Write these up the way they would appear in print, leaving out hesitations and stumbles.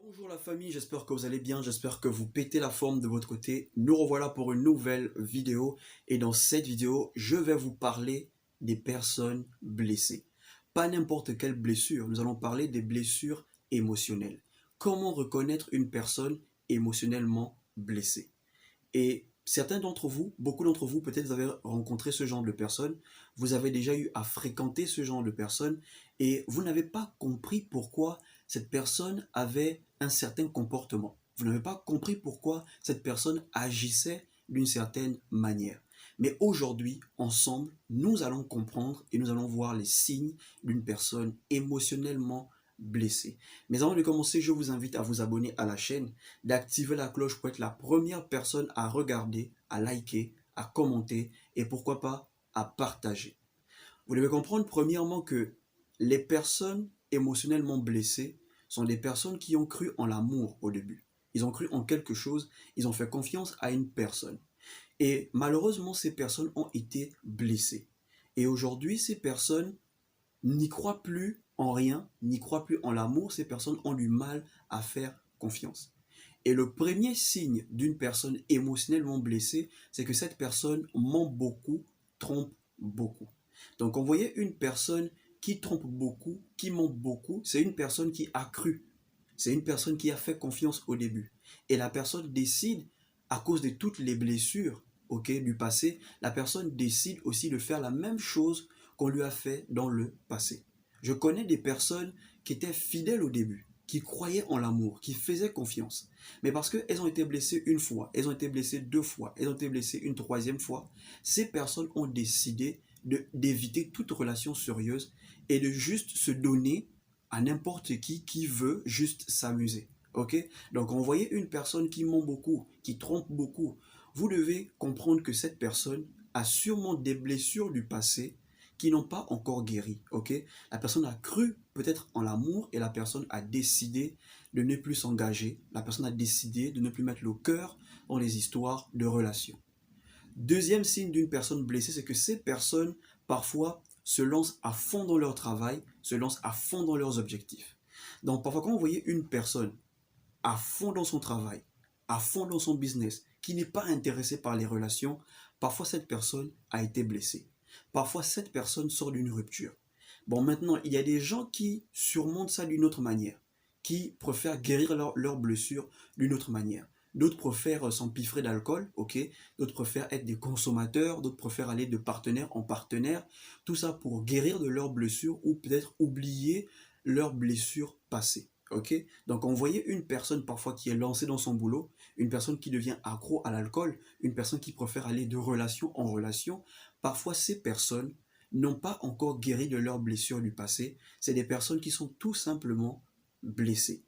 Bonjour la famille, j'espère que vous allez bien, j'espère que vous pétez la forme de votre côté. Nous revoilà pour une nouvelle vidéo et dans cette vidéo, je vais vous parler des personnes blessées. Pas n'importe quelle blessure, nous allons parler des blessures émotionnelles. Comment reconnaître une personne émotionnellement blessée? Et certains d'entre vous, beaucoup d'entre vous, peut-être vous avez rencontré ce genre de personnes, vous avez déjà eu à fréquenter ce genre de personnes et vous n'avez pas compris pourquoi cette personne avait un certain comportement. Vous n'avez pas compris pourquoi cette personne agissait d'une certaine manière. Mais aujourd'hui, ensemble, nous allons comprendre et nous allons voir les signes d'une personne émotionnellement blessée. Mais avant de commencer, je vous invite à vous abonner à la chaîne, d'activer la cloche pour être la première personne à regarder, à liker, à commenter et pourquoi pas à partager. Vous devez comprendre premièrement que les personnes émotionnellement blessées sont des personnes qui ont cru en l'amour au début. Ils ont cru en quelque chose, ils ont fait confiance à une personne. Et malheureusement, ces personnes ont été blessées. Et aujourd'hui, ces personnes n'y croient plus en rien, n'y croient plus en l'amour. Ces personnes ont du mal à faire confiance. Et le premier signe d'une personne émotionnellement blessée, c'est que cette personne ment beaucoup, trompe beaucoup. Donc, on voyait une personne qui trompe beaucoup, qui ment beaucoup, c'est une personne qui a cru. C'est une personne qui a fait confiance au début. Et la personne décide, à cause de toutes les blessures du passé, la personne décide aussi de faire la même chose qu'on lui a fait dans le passé. Je connais des personnes qui étaient fidèles au début, qui croyaient en l'amour, qui faisaient confiance. Mais parce qu'elles ont été blessées une fois, elles ont été blessées deux fois, elles ont été blessées une troisième fois, ces personnes ont décidé d'éviter toute relation sérieuse et de juste se donner à n'importe qui veut juste s'amuser. Ok? Donc, on voyait une personne qui ment beaucoup, qui trompe beaucoup. Vous devez comprendre que cette personne a sûrement des blessures du passé qui n'ont pas encore guéri. Ok? La personne a cru peut-être en l'amour et la personne a décidé de ne plus s'engager. La personne a décidé de ne plus mettre le cœur dans les histoires de relations. Deuxième signe d'une personne blessée, c'est que ces personnes, parfois, se lancent à fond dans leur travail, se lancent à fond dans leurs objectifs. Donc, parfois, quand vous voyez une personne à fond dans son travail, à fond dans son business, qui n'est pas intéressée par les relations, parfois cette personne a été blessée. Parfois, cette personne sort d'une rupture. Bon, maintenant, il y a des gens qui surmontent ça d'une autre manière, qui préfèrent guérir leurs blessures d'une autre manière. D'autres préfèrent s'empiffrer d'alcool, ok. D'autres préfèrent être des consommateurs, d'autres préfèrent aller de partenaire en partenaire. Tout ça pour guérir de leurs blessures ou peut-être oublier leurs blessures passées. Ok? Donc, on voyait une personne parfois qui est lancée dans son boulot, une personne qui devient accro à l'alcool, une personne qui préfère aller de relation en relation. Parfois, ces personnes n'ont pas encore guéri de leurs blessures du passé. C'est des personnes qui sont tout simplement blessées.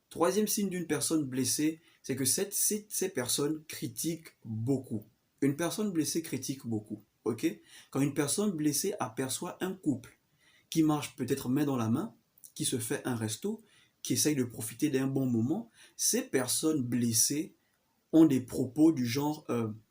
Troisième signe d'une personne blessée, c'est que ces personnes critiquent beaucoup. Une personne blessée critique beaucoup. Ok? Quand une personne blessée aperçoit un couple qui marche peut-être main dans la main, qui se fait un resto, qui essaye de profiter d'un bon moment, ces personnes blessées ont des propos du genre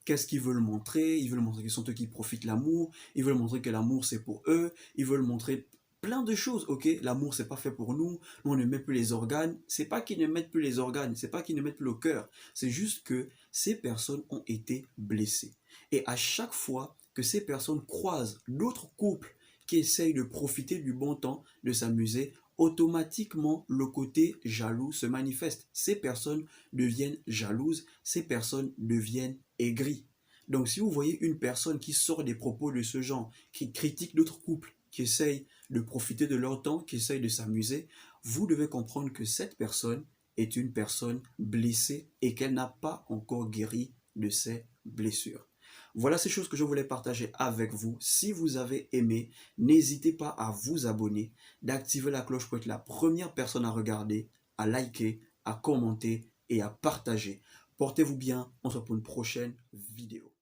qu'est-ce qu'ils veulent montrer? Ils veulent montrer qu'ils sont eux qui profitent l'amour, ils veulent montrer que l'amour c'est pour eux, ils veulent montrer plein de choses, ok? L'amour c'est pas fait pour nous, nous on ne met plus les organes, c'est pas qu'ils ne mettent plus les organes, c'est pas qu'ils ne mettent plus le cœur, c'est juste que ces personnes ont été blessées. Et à chaque fois que ces personnes croisent d'autres couples qui essayent de profiter du bon temps, de s'amuser, automatiquement le côté jaloux se manifeste. Ces personnes deviennent jalouses, ces personnes deviennent aigries. Donc si vous voyez une personne qui sort des propos de ce genre, qui critique d'autres couples, qui essayent de profiter de leur temps, qui essayent de s'amuser, vous devez comprendre que cette personne est une personne blessée et qu'elle n'a pas encore guéri de ses blessures. Voilà ces choses que je voulais partager avec vous. Si vous avez aimé, n'hésitez pas à vous abonner, d'activer la cloche pour être la première personne à regarder, à liker, à commenter et à partager. Portez-vous bien, on se retrouve pour une prochaine vidéo.